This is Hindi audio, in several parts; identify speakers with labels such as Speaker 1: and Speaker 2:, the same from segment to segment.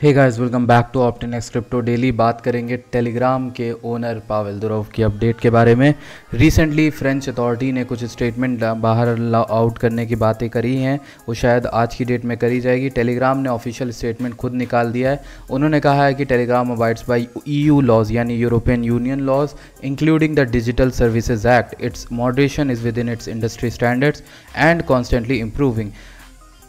Speaker 1: Hey guys, welcome back to Optinex crypto daily. बात करेंगे टेलीग्राम के ओनर पावेल दुरोव की अपडेट के बारे में। रिसेंटली फ्रेंच अथॉरिटी ने कुछ स्टेटमेंट बाहर आउट करने की बातें करी हैं, वो शायद आज की डेट में करी जाएगी। टेलीग्राम ने ऑफिशियल स्टेटमेंट खुद निकाल दिया है। उन्होंने कहा है कि Telegram abides by EU laws यानी European Union laws including the Digital Services Act. It's moderation is within its industry standards and constantly improving.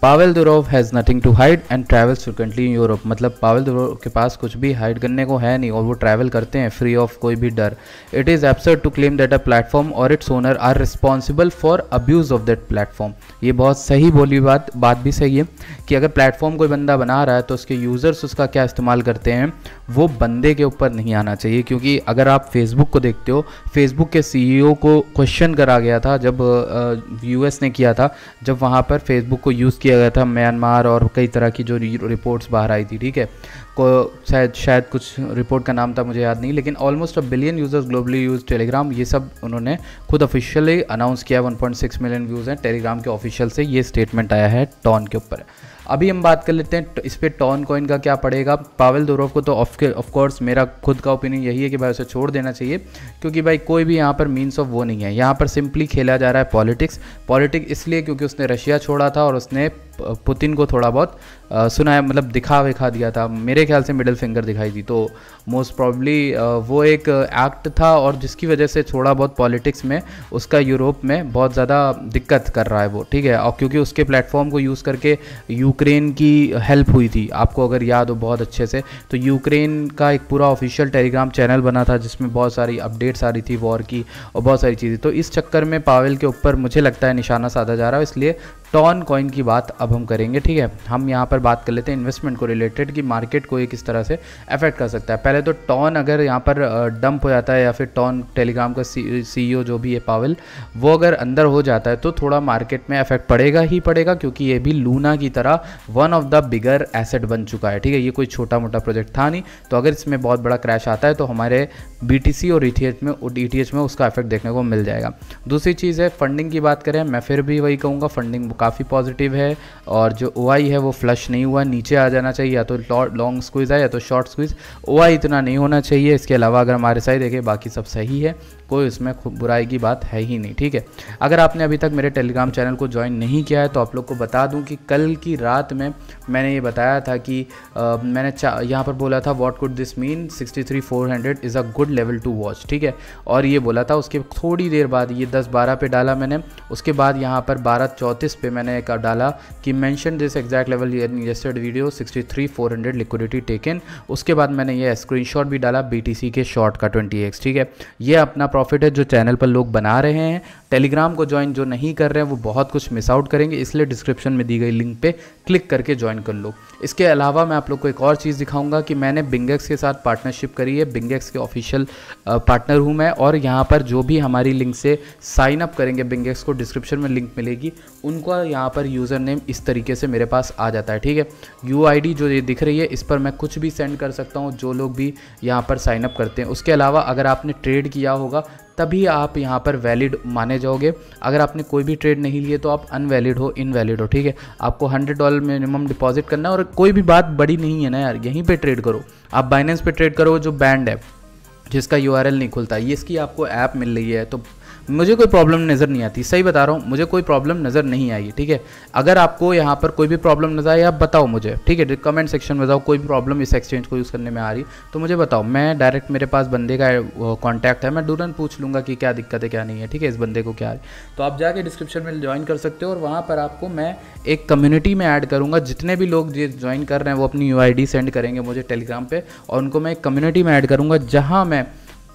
Speaker 1: Pavel Durov has nothing to hide and travels frequently in Europe. मतलब पावेल दुरोव के पास कुछ भी हाइड करने को है नहीं और वो ट्रैवल करते हैं फ्री ऑफ कोई भी डर। It is absurd to claim that a platform or its owner are responsible for abuse of that platform. ये बहुत सही बोली बात भी सही है कि अगर प्लेटफॉर्म कोई बंदा बना रहा है तो उसके यूज़र्स उसका क्या इस्तेमाल करते हैं वो बंदे के ऊपर नहीं आना चाहिए। क्योंकि अगर आप फेसबुक को देखते हो, फेसबुक के CEO को क्वेश्चन करा गया था जब US ने किया था, जब वहाँ पर फेसबुक को यूज़ किया गया था म्यांमार और कई तरह की जो रिपोर्ट्स बाहर आई थी, ठीक है, को शायद कुछ रिपोर्ट का नाम था, मुझे याद नहीं, लेकिन almost 1 billion users globally use Telegram. ये सब उन्होंने खुद ऑफिशियली अनाउंस किया। 1.6 मिलियन व्यूज़ हैं टेलीग्राम के ऑफिशियल से। ये स्टेटमेंट आया है टॉन के ऊपर। अभी हम बात कर लेते हैं इस पर टॉन कॉइन का क्या पड़ेगा। पावेल दुरोव को तो ऑफकोर्स मेरा खुद का ओपिनियन यही है कि भाई उसे छोड़ देना चाहिए, क्योंकि भाई कोई भी यहाँ पर मीन्स ऑफ वो नहीं है। यहाँ पर सिंपली खेला जा रहा है पॉलिटिक्स इसलिए क्योंकि उसने रशिया छोड़ा था और उसने पुतिन को थोड़ा बहुत सुनाया, मतलब दिखा दिया था। मेरे ख्याल से मिडिल फिंगर दिखाई थी, तो मोस्ट प्रॉब्ली वो एक एक्ट था और जिसकी वजह से थोड़ा बहुत पॉलिटिक्स में उसका यूरोप में बहुत ज़्यादा दिक्कत कर रहा है वो, ठीक है। और क्योंकि उसके प्लेटफॉर्म को यूज़ करके यूक्रेन की हेल्प हुई थी, आपको अगर याद हो बहुत अच्छे से, तो यूक्रेन का एक पूरा ऑफिशियल टेलीग्राम चैनल बना था जिसमें बहुत सारी अपडेट्स आ रही थी वॉर की और बहुत सारी चीज़ें। तो इस चक्कर में पावेल के ऊपर मुझे लगता है निशाना साधा जा रहा है, इसलिए टॉन कॉइन की बात अब हम करेंगे, ठीक है। हम यहाँ पर बात कर लेते हैं इन्वेस्टमेंट को रिलेटेड कि मार्केट को ये किस तरह से अफेक्ट कर सकता है। पहले तो टॉन अगर यहाँ पर डंप हो जाता है या फिर टॉन टेलीग्राम का CEO जो भी है पावेल, वो अगर अंदर हो जाता है तो थोड़ा मार्केट में अफेक्ट पड़ेगा ही पड़ेगा, क्योंकि ये भी लूना की तरह one of the bigger asset बन चुका है, ठीक है। ये कोई छोटा मोटा प्रोजेक्ट था नहीं, तो अगर इसमें बहुत बड़ा क्रैश आता है तो हमारे BTC और ETH में उसका इफेक्ट देखने को मिल जाएगा। दूसरी चीज़ है फंडिंग की बात करें, मैं फिर भी वही कहूँगा फंडिंग काफ़ी पॉजिटिव है और जो OI है वो फ्लश नहीं हुआ, नीचे आ जाना चाहिए, या तो लॉन्ग स्क्वीज है या तो शॉर्ट स्क्वीज। OI इतना नहीं होना चाहिए। इसके अलावा अगर हमारे साइड देखें बाकी सब सही है, कोई उसमें बुराई की बात है ही नहीं, ठीक है। अगर आपने अभी तक मेरे टेलीग्राम चैनल को ज्वाइन नहीं किया है तो आप लोग को बता दूं कि कल की रात में मैंने ये बताया था कि मैंने यहाँ पर बोला था what could this mean 63,400 is a good level to watch, ठीक है। और ये बोला था, उसके थोड़ी देर बाद ये 10-12 पे डाला मैंने, उसके बाद यहाँ पर 12:34 पे मैंने एक डाला कि mention this exact level yesterday video 63,400 liquidity taken. उसके बाद मैंने ये स्क्रीनशॉट भी डाला BTC के शॉर्ट का 20x, ठीक है। ये अपना प्रॉफिट है जो चैनल पर लोग बना रहे हैं। टेलीग्राम को ज्वाइन जो नहीं कर रहे हैं वो बहुत कुछ मिस आउट करेंगे, इसलिए डिस्क्रिप्शन में दी गई लिंक पे क्लिक करके ज्वाइन कर लो। इसके अलावा मैं आप लोग को एक और चीज़ दिखाऊंगा कि मैंने बिंगेक्स के साथ पार्टनरशिप करी है। बिंगेक्स के ऑफिशियल पार्टनर हूँ मैं, और यहाँ पर जो भी हमारी लिंक से साइन अप करेंगे, बिंगेक्स को डिस्क्रिप्शन में लिंक मिलेगी, उनको यहाँ पर यूज़र नेम इस तरीके से मेरे पास आ जाता है, ठीक है। UID जो ये दिख रही है इस पर मैं कुछ भी सेंड कर सकता हूँ जो लोग भी यहाँ पर साइन अप करते हैं। उसके अलावा अगर आपने ट्रेड किया होगा तभी आप यहाँ पर वैलिड माने जाओगे। अगर आपने कोई भी ट्रेड नहीं लिए तो आप अनवैलिड हो, इनवैलिड हो, ठीक है। आपको $100 मिनिमम डिपॉजिट करना है और कोई भी बात बड़ी नहीं है ना यार, यहीं पे ट्रेड करो। आप बाइनेंस पे ट्रेड करो जो बैंड है, जिसका URL नहीं खुलता, ये इसकी आपको ऐप मिल रही है, तो मुझे कोई प्रॉब्लम नज़र नहीं आती। सही बता रहा हूँ, मुझे कोई प्रॉब्लम नज़र नहीं आई, ठीक है। अगर आपको यहाँ पर कोई भी प्रॉब्लम नज़र आई आप बताओ मुझे, ठीक है, कमेंट सेक्शन में बताओ कोई भी प्रॉब्लम इस एक्सचेंज को यूज़ करने में आ रही तो मुझे बताओ। मैं डायरेक्ट, मेरे पास बंदे का कॉन्टैक्ट है, मैं तुरंत पूछ लूँगा कि क्या दिक्कत है क्या नहीं है, ठीक है, इस बंदे को क्या है। तो आप जाके डिस्क्रिप्शन में ज्वाइन कर सकते हो और वहाँ पर आपको मैं एक कम्युनिटी में ऐड करूँगा। जितने भी लोग ज्वाइन कर रहे हैं वो अपनी UID सेंड करेंगे मुझे टेलीग्राम पर, और उनको मैं एक कम्युनिटी में ऐड करूँगा जहाँ मैं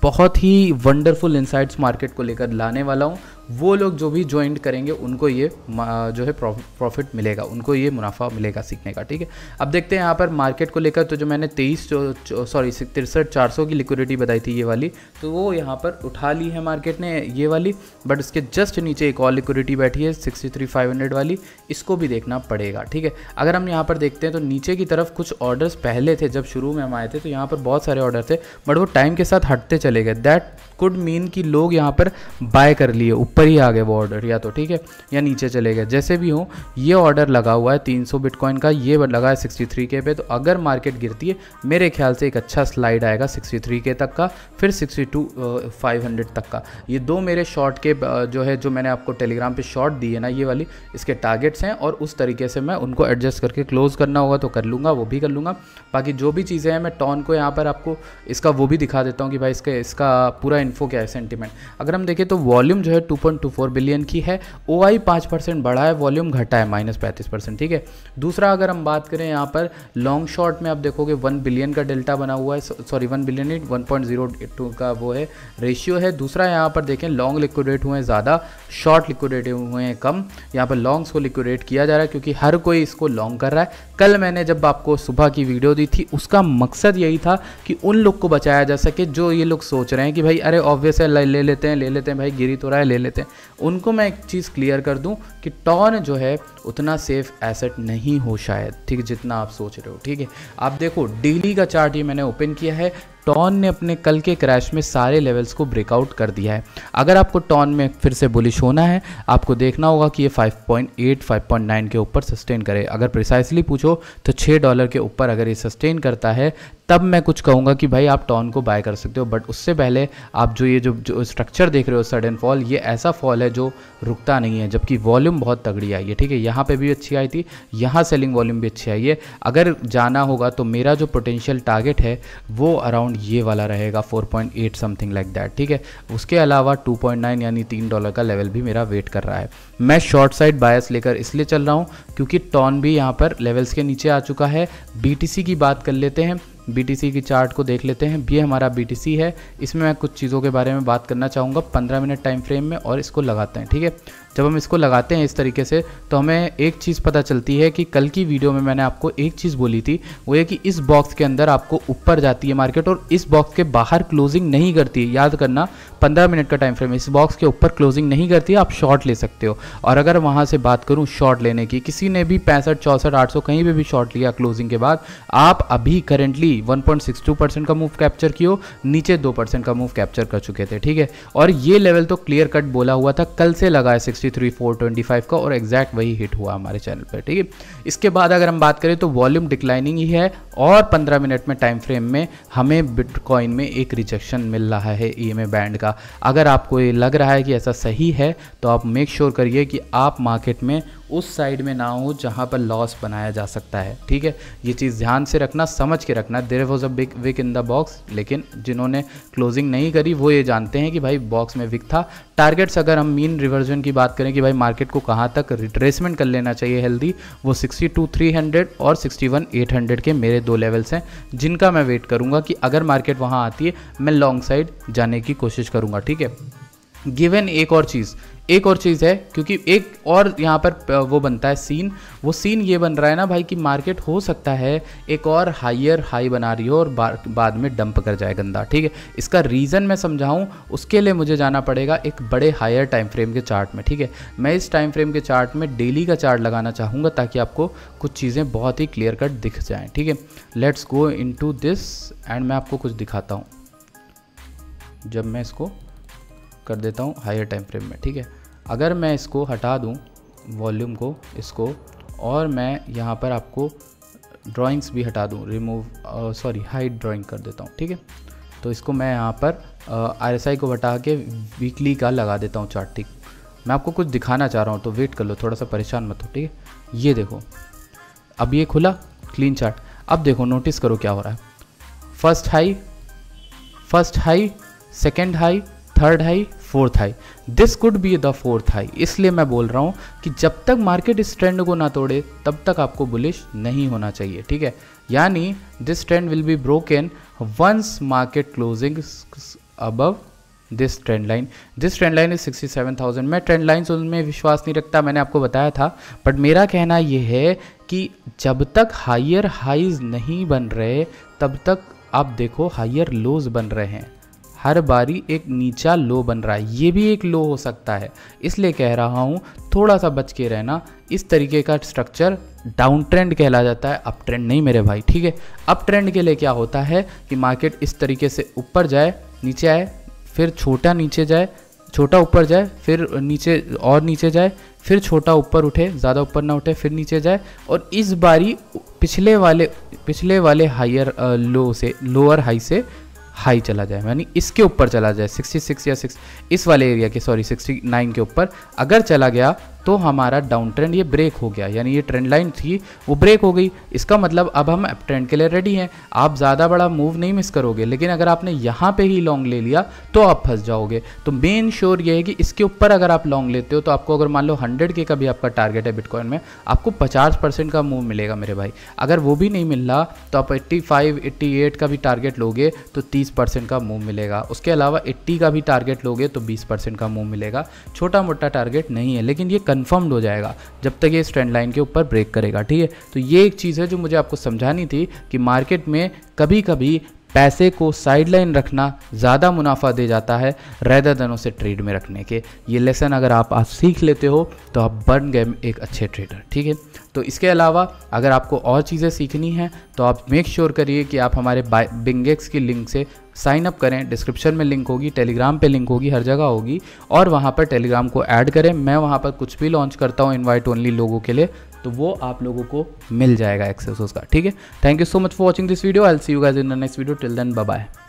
Speaker 1: बहुत ही वंडरफुल इंसाइट्स मार्केट को लेकर लाने वाला हूँ। वो लोग जो भी ज्वाइन करेंगे उनको ये जो है प्रॉफिट मिलेगा, उनको ये मुनाफा मिलेगा सीखने का, ठीक है। अब देखते हैं यहाँ पर मार्केट को लेकर, तो जो मैंने 63,400 की लिक्विडिटी बताई थी ये वाली, तो वो यहाँ पर उठा ली है मार्केट ने ये वाली, बट इसके जस्ट नीचे एक और लिक्विडिटी बैठी है 63,500 वाली, इसको भी देखना पड़ेगा, ठीक है। अगर हम यहाँ पर देखते हैं तो नीचे की तरफ कुछ ऑर्डर्स पहले थे, जब शुरू में हम आए थे तो यहाँ पर बहुत सारे ऑर्डर थे, बट वो टाइम के साथ हटते चले गए। दैट कुड मीन कि लोग यहाँ पर बाय कर लिए ऊपर ही आ गए वो ऑर्डर, या तो ठीक है या नीचे चले गए, जैसे भी हो ये ऑर्डर लगा हुआ है 300 बिटकॉइन का, ये लगा है 63K पे। तो अगर मार्केट गिरती है मेरे ख्याल से एक अच्छा स्लाइड आएगा 63K तक का, फिर 62,500 तक का। ये दो मेरे शॉर्ट के जो है, जो मैंने आपको टेलीग्राम पे शॉर्ट दी है ना, ये वाली इसके टारगेट्स हैं, और उस तरीके से मैं उनको एडजस्ट करके क्लोज करना होगा तो कर लूँगा, वो भी कर लूँगा। बाकी जो भी चीज़ें हैं मैं टॉन को यहाँ पर आपको इसका वो भी दिखा देता हूँ कि भाई इसका पूरा इन्फो क्या है, सेंटिमेंट। अगर हम देखें तो वॉल्यूम जो है 2.24 बिलियन की है, OI 5% बढ़ा है, वॉल्यूम घटा है -35%, ठीक है। दूसरा अगर हम बात करें यहाँ पर लॉन्ग शॉर्ट में, आप देखोगे 1 बिलियन का डेल्टा बना हुआ है, सॉरी 1 बिलियन नहीं 1.02 का वो है रेशियो है। दूसरा यहाँ पर देखें लॉन्ग लिक्विडेट हुए हैं ज़्यादा, शॉर्ट लिक्विडेट हुए हैं कम। यहाँ पर लॉन्ग्स को लिक्विडेट किया जा रहा है क्योंकि हर कोई इसको लॉन्ग कर रहा है। कल मैंने जब आपको सुबह की वीडियो दी थी उसका मकसद यही था कि उन लोग को बचाया जा सके जो ये लोग सोच रहे हैं कि भाई अरे ऑब्वियस है ले लेते हैं भाई, गिरी तो रहा है ले लेते हैं। उनको मैं एक चीज़ क्लियर कर दूं कि टॉन जो है उतना सेफ एसेट नहीं हो शायद, ठीक है, जितना आप सोच रहे हो, ठीक है। आप देखो डेली का चार्ट ये मैंने ओपन किया है, टॉन ने अपने कल के क्रैश में सारे लेवल्स को ब्रेकआउट कर दिया है। अगर आपको टॉन में फिर से बुलिश होना है, आपको देखना होगा कि ये 5.8 5.9 के ऊपर सस्टेन करे। अगर प्रिसाइसली पूछो तो $6 के ऊपर अगर ये सस्टेन करता है तब मैं कुछ कहूँगा कि भाई आप टॉन को बाय कर सकते हो। बट उससे पहले आप जो स्ट्रक्चर देख रहे हो सडन फॉल, ये ऐसा फॉल है जो रुकता नहीं है, जबकि वॉल्यूम बहुत तगड़ी आई है, ठीक है। यहाँ पे भी अच्छी आई थी, यहाँ सेलिंग वॉल्यूम भी अच्छी आई है। अगर जाना होगा तो मेरा जो पोटेंशियल टारगेट है वो अराउंड ये वाला रहेगा 4.8 समथिंग लाइक दैट, ठीक है। उसके अलावा 2.9 यानी $3 का लेवल भी मेरा वेट कर रहा है। मैं शॉर्ट साइड बायस लेकर इसलिए चल रहा हूँ क्योंकि टॉन भी यहाँ पर लेवल्स के नीचे आ चुका है। BTC की बात कर लेते हैं, BTC की चार्ट को देख लेते हैं। ये हमारा BTC है, इसमें मैं कुछ चीज़ों के बारे में बात करना चाहूँगा 15 मिनट टाइम फ्रेम में, और इसको लगाते हैं, ठीक है। जब हम इसको लगाते हैं इस तरीके से तो हमें एक चीज़ पता चलती है कि कल की वीडियो में मैंने आपको एक चीज़ बोली थी, वो ये कि इस बॉक्स के अंदर आपको ऊपर जाती है मार्केट और इस बॉक्स के बाहर क्लोजिंग नहीं करती है। याद करना 15 मिनट का टाइम फ्रेम, इस बॉक्स के ऊपर क्लोजिंग नहीं करती है, आप शॉर्ट ले सकते हो। और अगर वहाँ से बात करूँ शॉर्ट लेने की, किसी ने भी 65 64 800 कहीं पे भी शॉर्ट लिया क्लोजिंग के बाद, आप अभी करेंटली 1.62% का मूव कैप्चर किया, नीचे 2% का मूव कैप्चर कर चुके थे, ठीक है। और ये लेवल तो क्लियर कट बोला हुआ था, कल से लगा है 63,425 का, और एग्जैक्ट वही हिट हुआ हमारे चैनल पर, ठीक है। इसके बाद अगर हम बात करें तो वॉल्यूम डिक्लाइनिंग ही है, और 15 मिनट में टाइम फ्रेम में हमें बिटकॉइन में एक रिजेक्शन मिल रहा है EMA बैंड का। अगर आपको ये लग रहा है कि ऐसा सही है तो आप मेक श्योर करिए कि आप मार्केट में उस साइड में ना हो जहां पर लॉस बनाया जा सकता है, ठीक है। ये चीज़ ध्यान से रखना, समझ के रखना। There was a big wick in the box, लेकिन जिन्होंने क्लोजिंग नहीं करी वो ये जानते हैं कि भाई बॉक्स में विक था। टारगेट्स अगर हम मीन रिवर्जन की बात करें कि भाई मार्केट को कहाँ तक रिट्रेसमेंट कर लेना चाहिए हेल्दी, वो 62,300 और 61,800 के मेरे दो लेवल्स हैं जिनका मैं वेट करूँगा कि अगर मार्केट वहाँ आती है मैं लॉन्ग साइड जाने की कोशिश करूँगा, ठीक है। गिवन एक और चीज़ है, क्योंकि एक और यहाँ पर वो बनता है सीन, वो सीन ये बन रहा है ना भाई कि मार्केट हो सकता है एक और हायर हाई बना रही हो और बाद में डंप कर जाए गंदा, ठीक है। इसका रीज़न मैं समझाऊँ उसके लिए मुझे जाना पड़ेगा एक बड़े हायर टाइम फ्रेम के चार्ट में, ठीक है। मैं इस टाइम फ्रेम के चार्ट में डेली का चार्ट लगाना चाहूँगा ताकि आपको कुछ चीज़ें बहुत ही क्लियर कट दिख जाएँ, ठीक है। Let's go into this and मैं आपको कुछ दिखाता हूँ। जब मैं इसको कर देता हूँ हायर टाइम फ्रेम में, ठीक है। अगर मैं इसको हटा दूँ वॉल्यूम को, इसको, और मैं यहाँ पर आपको ड्राइंग्स भी हटा दूँ, हाइड ड्राइंग कर देता हूँ, ठीक है। तो इसको मैं यहाँ पर RSI को हटा के वीकली का लगा देता हूँ चार्ट, ठीक। मैं आपको कुछ दिखाना चाह रहा हूँ तो वेट कर लो, थोड़ा सा परेशान मत हो, ठीक है। ये देखो अब ये खुला क्लीन चार्ट, अब देखो नोटिस करो क्या हो रहा है। First high, second high, third high, fourth high, this could be the fourth high. इसलिए मैं बोल रहा हूँ कि जब तक मार्केट इस ट्रेंड को ना तोड़े तब तक आपको बुलिश नहीं होना चाहिए, ठीक है। यानी this trend will be broken once market closing above this trend line. This trend line is 67,000। मैं ट्रेंड लाइन्स उनमें विश्वास नहीं रखता, मैंने आपको बताया था, बट मेरा कहना यह है कि जब तक हायर हाइज नहीं बन रहे तब तक आप देखो हायर लोज बन रहे हैं। हर बारी एक नीचा लो बन रहा है, ये भी एक लो हो सकता है, इसलिए कह रहा हूँ थोड़ा सा बच के रहना। इस तरीके का स्ट्रक्चर डाउन ट्रेंड कहला जाता है, अप ट्रेंड नहीं मेरे भाई, ठीक है। अप ट्रेंड के लिए क्या होता है कि मार्केट इस तरीके से ऊपर जाए, नीचे आए, फिर छोटा नीचे जाए, छोटा ऊपर जाए, फिर नीचे और नीचे जाए, फिर छोटा ऊपर उठे, ज़्यादा ऊपर ना उठे, फिर नीचे जाए, और इस बारी पिछले वाले हायर लो से, लोअर हाई से हाई चला जाए, यानी इसके ऊपर चला जाए 66 या 6 इस वाले एरिया के, सॉरी 69 के ऊपर अगर चला गया तो हमारा डाउन ट्रेंड ये ब्रेक हो गया, यानी ये ट्रेंड लाइन थी वो ब्रेक हो गई। इसका मतलब अब हम अप ट्रेंड के लिए रेडी हैं। आप ज़्यादा बड़ा मूव नहीं मिस करोगे, लेकिन अगर आपने यहाँ पे ही लॉन्ग ले लिया तो आप फंस जाओगे। तो मेन श्योर ये है कि इसके ऊपर अगर आप लॉन्ग लेते हो तो आपको, अगर मान लो 100K का भी आपका टारगेट है बिटकॉइन में, आपको 50% का मूव मिलेगा मेरे भाई। अगर वो भी नहीं मिल रहा तो आप 85, 88 का भी टारगेट लोगे तो 30% का मूव मिलेगा। उसके अलावा 80 का भी टारगेट लोगे तो 20% का मूव मिलेगा। छोटा मोटा टारगेट नहीं है, लेकिन ये कन्फर्म्ड हो जाएगा जब तक ये इस ट्रेंड लाइन के ऊपर ब्रेक करेगा, ठीक है। तो ये एक चीज़ है जो मुझे आपको समझानी थी कि मार्केट में कभी कभी पैसे को साइडलाइन रखना ज़्यादा मुनाफा दे जाता है रेदर देन उसे ट्रेड में रखने के। ये लेसन अगर आप आज सीख लेते हो तो आप बन गए एक अच्छे ट्रेडर, ठीक है। तो इसके अलावा अगर आपको और चीज़ें सीखनी हैं तो आप मेक श्योर करिए कि आप हमारे बिंगेक्स की लिंक से साइन अप करें। डिस्क्रिप्शन में लिंक होगी, टेलीग्राम पे लिंक होगी, हर जगह होगी, और वहाँ पर टेलीग्राम को ऐड करें। मैं वहाँ पर कुछ भी लॉन्च करता हूँ इनवाइट ओनली लोगों के लिए, तो वो आप लोगों को मिल जाएगा एक्सेस उसका, ठीक है। Thank you so much for watching this video. I will see you guys in the next video. Till then bye bye.